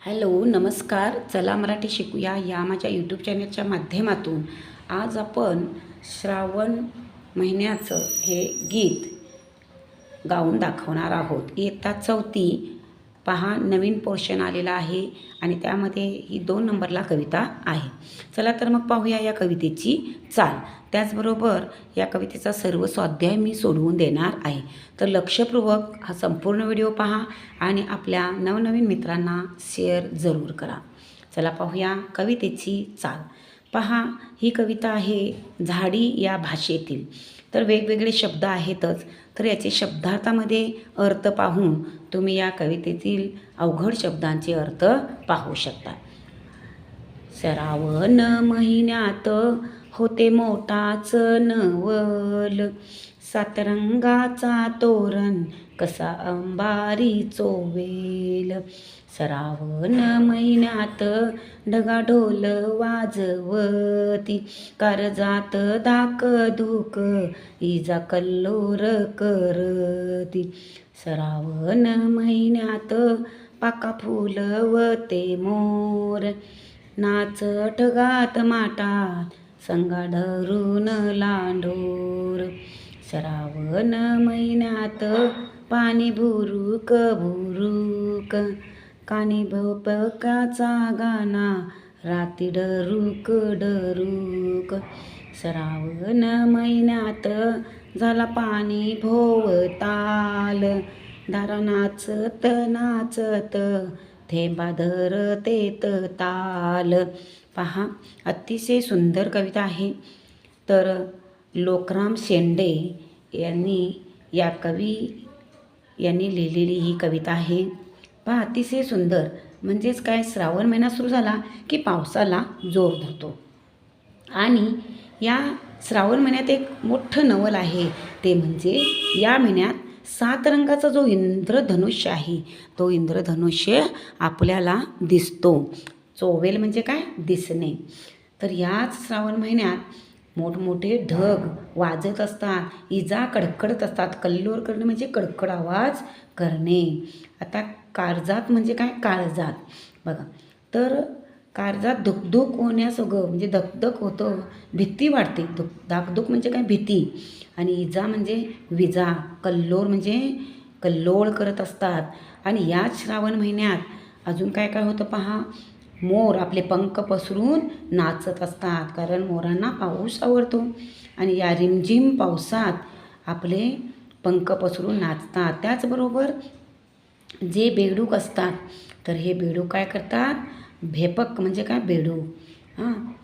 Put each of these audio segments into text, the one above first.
Hello नमस्कार. चला मराठी शिकूया या माझ्या यूट्यूब चॅनलच्या माध्यमातून आज आपण श्रावण महिन्याचं हे गीत गाऊन दाखवणार आहोत. इयत्ता 4थी पहा, नवीन पोर्शन आलेला आहे आणि त्यामध्ये ही 2 नंबरला कविता आहे. चला तर मग पाहूया या कवितेची चाल. त्याचबरोबर या कवितेचा सर्व स्वाध्याय मी सोडवून देणार आहे. तर लक्षपूर्वक हा संपूर्ण व्हिडिओ पहा आणि आपल्या नवनवीन मित्रांना शेअर जरूर करा. चला पाहूया कवितेची चाल. पहा, ही कविता आहे झाडी या भाषेतील. तर वेगवेगळे शब्द आहेतच, तर याचे शब्दार्थामध्ये अर्थ पाहून तुम्ही या कवितेतील अवघड शब्दांचे अर्थ पाहू शकता. श्रावण महिन्यात होते मोठाच नवल, सातरंगाचा तोरण कसा अंबारी चोवेल. श्रावण महिन्यात ढगाढोल वाजवती, कारजात धाकधूक इजा कल्लोर करती. श्रावण महिन्यात पाका फुलवते मोर, नाच ढगात माटात संगा धरून लांडोर. श्रावण महिन्यात पाणी भुरुक भुरुक, कानी भोपकाचा गाना राती डरुक डरुक. श्रावण महिन्यात झाला पाणी भोवताल, दारा नाचत नाचत थेंबा धरतेत ताल. पहा, अतिशय सुंदर कविता आहे. तर लोकराम शेंडे यांनी लिहिलेली ही कविता आहे. पहा, अतिशय सुंदर. म्हणजेच काय, श्रावण महिना सुरू झाला की पावसाला जोर धरतो आणि या श्रावण महिन्यात एक मोठं नवल आहे. ते म्हणजे या महिन्यात 7 रंगाचा जो इंद्रधनुष्य आहे तो इंद्रधनुष्य आपल्याला दिसतो. चोवेल म्हणजे काय, दिसणे. तर याच श्रावण महिन्यात मोठमोठे ढग वाजत असतात, इजा कडकडत असतात. कल्लोळ करणे म्हणजे कडकड आवाज करणे. आता कारजात म्हणजे काय, काळजात. बघा, तर कारजात धुकधुक होण्यासोबत म्हणजे धकधक होतं, भीती वाटते. धाकधूक म्हणजे काय, भीती. आणि इजा म्हणजे विजा. कल्लोळ म्हणजे कल्लोळ करत असतात. आणि याच श्रावण महिन्यात अजून काय काय होतं पहा, मोर आपले पंख पसरून नाचत असतात, कारण मोरांना पाऊस आवडतो. आणि या रिमझिम पावसात आपले पंख पसरून नाचतात. त्याचबरोबर जे बेडूक असतात, तर हे बेडूक काय करतात, भेपक म्हणजे काय, बेडूक.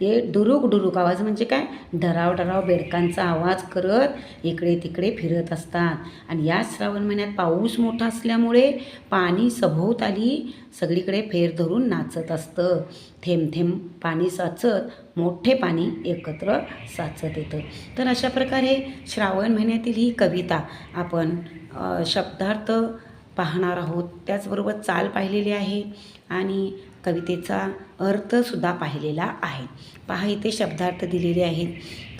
हे डुरुक डुरुक आवाज म्हणजे काय, डराव डराव बेडकांचा आवाज करत इकडे तिकडे फिरत असतात. आणि या श्रावण महिन्यात पाऊस मोठा असल्यामुळे पाणी सभोवताली सगळीकडे फेर धरून नाचत असतं. थेंब थेंब पाणी साचत मोठे पाणी एकत्र साचत येतं. तर अशा प्रकारे श्रावण महिन्यातील ही कविता आपण शब्दार्थ पाहणार आहोत. त्याचबरोबर चाल पाहिलेली आहे आणि कवितेचा अर्थसुद्धा पाहिलेला आहे. पहा, इथे शब्दार्थ दिलेले आहेत.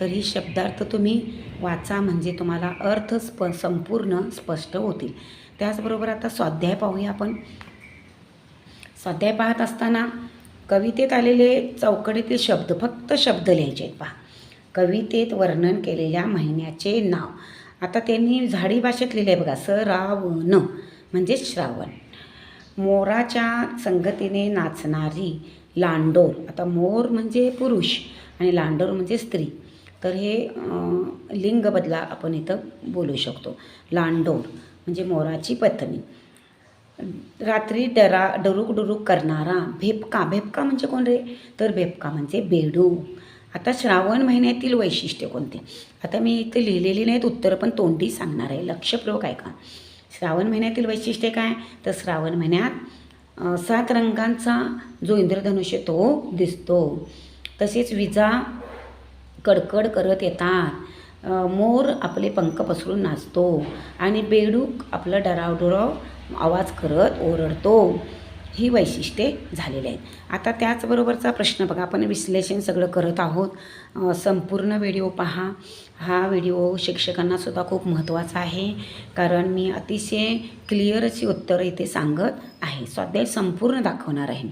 तर ही शब्दार्थ तुम्ही वाचा म्हणजे तुम्हाला अर्थ संपूर्ण स्पष्ट होतील. त्याचबरोबर आता स्वाध्याय पाहूया आपण. स्वाध्याय पाहत असताना कवितेत आलेले चौकटीतील शब्द, फक्त शब्द लिहायचे आहेत. पहा, कवितेत वर्णन केलेल्या महिन्याचे नाव. आता त्यांनी झाडी भाषेत लिहिले आहे बघा. श्रावण म्हणजे श्रावण. मोराच्या संगतीने नाचणारी लांडोर. आता मोर म्हणजे पुरुष आणि लांडोर म्हणजे स्त्री. तर हे लिंग बदला आपण इथं बोलू शकतो. लांडोर म्हणजे मोराची पत्नी. रात्री डरुक डुरुक करणारा भेपका. भेपका म्हणजे कोण रे, तर भेपका म्हणजे बेडूक. आता श्रावण महिन्यातील वैशिष्ट्य कोणते. आता मी इथे लिहिलेली नाहीत उत्तरं, पण तोंडी सांगणार आहे. लक्षपूर्वक ऐका. श्रावण महिन्यातील वैशिष्ट्य काय, तर श्रावण महिन्यात 7 रंगांचा जो इंद्रधनुष्य तो दिसतो. तसेच विजा कडकड करत येतात, मोर आपले पंख पसरून नाचतो आणि बेडूक आपलं डरावडराव आवाज करत ओरडतो. ही वैशिष्ट्ये झालेली आहेत. आता त्याचबरोबरचा प्रश्न बघा, आपण विश्लेषण सगळं करत आहोत. संपूर्ण व्हिडिओ पहा. हा व्हिडिओ शिक्षकांनासुद्धा खूप महत्त्वाचा आहे, कारण मी अतिशय क्लिअर अशी उत्तरं इथे सांगत आहे. स्वाध्याय संपूर्ण दाखवणार आहे.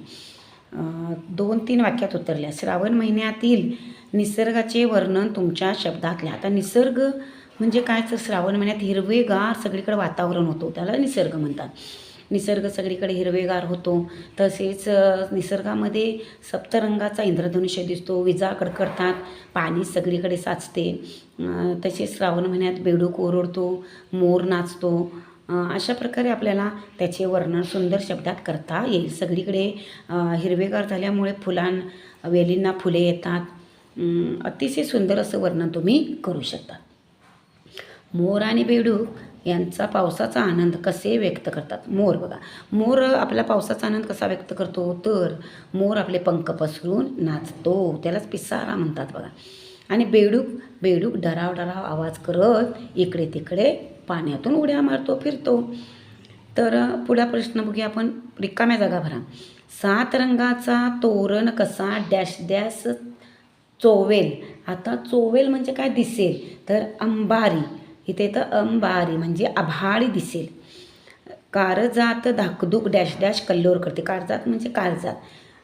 2-3 वाक्यात उत्तरल्या. श्रावण महिन्यातील निसर्गाचे वर्णन तुमच्या शब्दात लिहा. आता निसर्ग म्हणजे काय, तर श्रावण महिन्यात हिरवेगार सगळीकडे वातावरण होतो, त्याला निसर्ग म्हणतात. निसर्ग सगळीकडे हिरवेगार होतो. तसेच निसर्गामध्ये सप्तरंगाचा इंद्रधनुष्य दिसतो, विजा कडकडतात, पाणी सगळीकडे साचते. तसेच श्रावण महिन्यात बेडूक ओरडतो, मोर नाचतो. अशा प्रकारे आपल्याला त्याचे वर्णन सुंदर शब्दात करता येईल. सगळीकडे हिरवेगार झाल्यामुळे वेलींना फुले येतात. अतिशय सुंदर असं वर्णन तुम्ही करू शकता. मोर आणि बेडूक यांचा पावसाचा आनंद कसे व्यक्त करतात. मोर बघा, मोर आपला पावसाचा आनंद कसा व्यक्त करतो, तर मोर आपले पंख पसरून नाचतो, त्यालाच पिसारा म्हणतात बघा. आणि बेडूक डराव आवाज करत इकडे तिकडे पाण्यातून उड्या मारतो, फिरतो. तर पुढा प्रश्न बघूया आपण, रिकाम्या जागा भरा. 7 रंगाचा तोरण कसा डॅश डॅश चोवेल. आता चोवेल म्हणजे काय, दिसेल, तर अंबारी. इथे तर अंबारी म्हणजे आभाळी दिसेल. कारजात धाकधूक डॅश डॅश कल्लोळ करते. कारजात म्हणजे काळजात,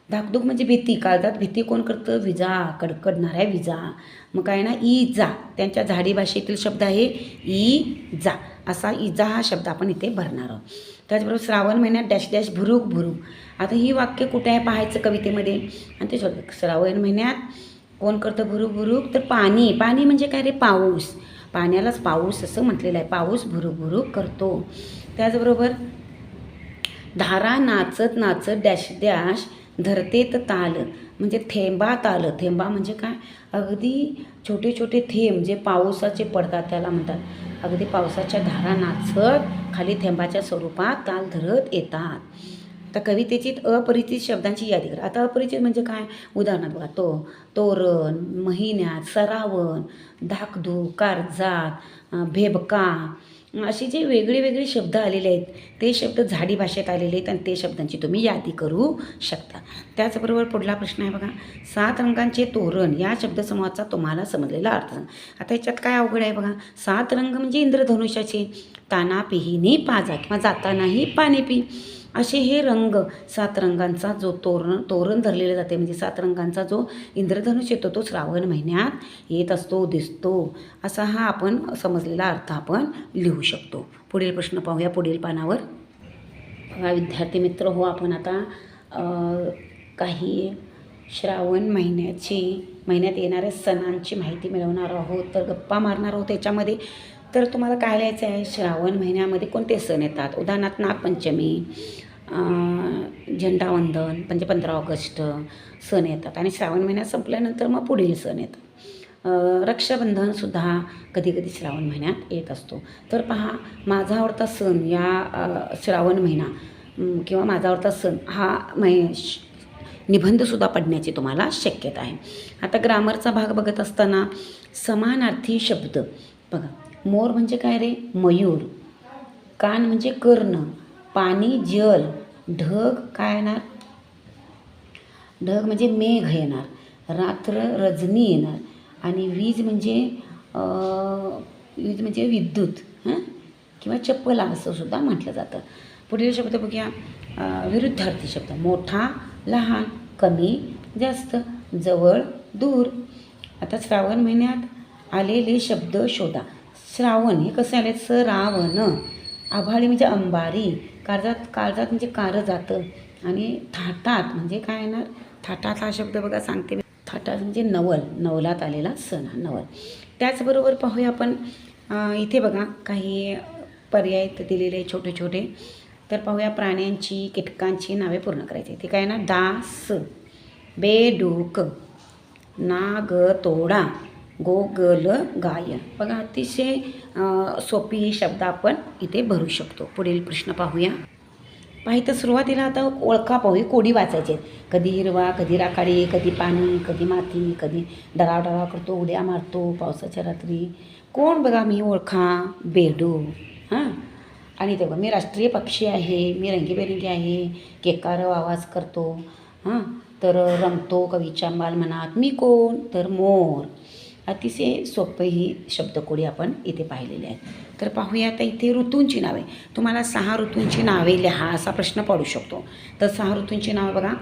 धाकधूक म्हणजे भीती, काळजात भीती कोण करतं, विजा, कडकडणाऱ्या विजा. मग काय ना, इजा, त्यांच्या झाडी भाषेतील शब्द आहे इजा. असा इजा हा शब्द आपण इथे भरणार आहोत. त्याचबरोबर श्रावण महिन्यात डॅश डॅश भुरुक भुरुक. आता ही वाक्य कुठे आहे पाहायचं कवितेमध्ये, आणि ते शोध. श्रावण महिन्यात कोण करतं भुरुक भुरुक, तर पाणी. पाणी म्हणजे काय रे, पाऊस. पाण्यालाच पाऊस असं म्हटलेलं आहे. पाऊस भुरुक भुरुक करतो. त्याचबरोबर धारा नाचत नाचत डॅश डॅश धरतेत ताल, म्हणजे थेंबात आलं. थेंबा म्हणजे काय, अगदी छोटे छोटे थेंब जे पावसाचे पडतात त्याला म्हणतात. अगदी पावसाच्या धारा नाचत खाली थेंबाच्या स्वरूपात ताल धरत येतात. आता कवितेची अपरिचित शब्दांची यादी करा. आता अपरिचित म्हणजे काय, उदाहरणार्थ बघा, तोरण, महिन्यात, सरावण, धाकधूक, कारजात, भेबका, असे जे वेगळे शब्द आलेले आहेत ते शब्द झाडी भाषेत आलेले आहेत, आणि ते शब्दांची तुम्ही यादी करू शकता. त्याचबरोबर पुढला प्रश्न आहे बघा, 7 रंगांचे तोरण या शब्दसमूहाचा तुम्हाला समजलेला अर्थ सांगा. आता याच्यात काय अवघड आहे बघा. 7 रंग म्हणजे इंद्रधनुष्याचे. ताना पिहिनी पाजा, किंवा जातानाही पाणी पी, असे हे रंग. 7 रंगांचा जो तोरण धरलेलं जाते, म्हणजे 7 रंगांचा जो इंद्रधनुष येतो तो श्रावण महिन्यात येत असतो, दिसतो. असा हा आपण समजलेला अर्थ आपण लिहू शकतो. पुढील प्रश्न पाहूया पुढील पानावर. विद्यार्थी मित्र हो, आपण आता काही श्रावण महिन्यात येणाऱ्या सणांची माहिती मिळवणार आहोत, तर गप्पा मारणार आहोत त्याच्यामध्ये. तर तुम्हाला काय लिहायचं आहे, श्रावण महिन्यामध्ये कोणते सण येतात. उदाहरणार्थ नागपंचमी, झेंडावंदन म्हणजे 15 ऑगस्ट सण येतात, आणि श्रावण महिन्यात संपल्यानंतर मग पुढील सण येतात. रक्षाबंधनसुद्धा कधी कधी श्रावण महिन्यात येत असतो. तर पहा, माझा आवडता सण या श्रावण महिना किंवा माझा आवडता सण हा निबंधसुद्धा पडण्याची तुम्हाला शक्यता आहे. आता ग्रामरचा भाग बघत असताना समानार्थी शब्द बघा. मोर म्हणजे काय रे, मयूर. कान म्हणजे कर्ण. पाणी जल. ढग काय येणार, ढग म्हणजे मेघ येणार. रात्र रजनी येणार. आणि वीज म्हणजे विद्युत किंवा चप्पला असं सुद्धा म्हटलं जातं. पुढील शब्द बघूया, विरुद्धार्थी शब्द. मोठा लहान, कमी जास्त, जवळ दूर. आता श्रावण महिन्यात आलेले शब्द शोधा. श्रावण हे कसे आले, सरावण. आभाळी म्हणजे अंबारी. काळजात म्हणजे कारजात. आणि थाटात म्हणजे काय येणार, थाटात हा शब्द बघा सांगते मी. थाटात म्हणजे नवलात आलेला सण हा नवल. त्याचबरोबर पाहूया आपण इथे बघा काही पर्याय दिलेले छोटे छोटे. तर पाहूया, प्राण्यांची कीटकांची नावे पूर्ण करायची. ते काय ना, डास, बेडूक, नागतोडा, गोगल गाय. बघा अतिशय सोपी ही शब्द आपण इथे भरू शकतो. पुढील प्रश्न पाहूया. तर सुरुवातीला आता ओळखा पाहूया, कोडी वाचायचे. कधी हिरवा, कधी राखाडी, कधी पाणी, कधी माती, कधी डराव करतो, उड्या मारतो पावसाच्या रात्री. कोण बघा मी ओळखा, बेडूक. आणि तेव्हा मी राष्ट्रीय पक्षी आहे, मी रंगीबेरंगी आहे, केकारव आवाज करतो, हां, तर रमतो कवीच्या बालमनात, मी कोण, तर मोर. अतिशय सोपं ही शब्दकोडी आपण इथे पाहिलेली आहेत. तर पाहूया आता इथे ऋतूंची नावे. तुम्हाला 6 ऋतूंची नावे लिहा असा प्रश्न पडू शकतो. तर 6 ऋतूंची नावे बघा,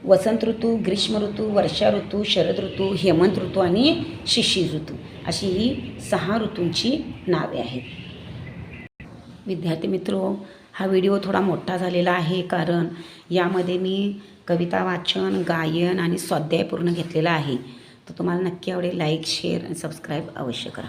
वसंत ऋतू, ग्रीष्म ऋतू, वर्षा ऋतू, शरद ऋतू, हेमंत ऋतू आणि शिशिर ऋतू अशी ही 6 ऋतूंची नावे आहेत. विद्यार्थी मित्रो, हा व्हिडिओ थोडा मोठा झालेला आहे कारण यामध्ये मी कविता वाचन, गायन आणि स्वाध्याय पूर्ण घेतलेला आहे. तर तुम्हाला नक्की आवडेल. लाईक, शेअर आणि सबस्क्राईब अवश्य करा.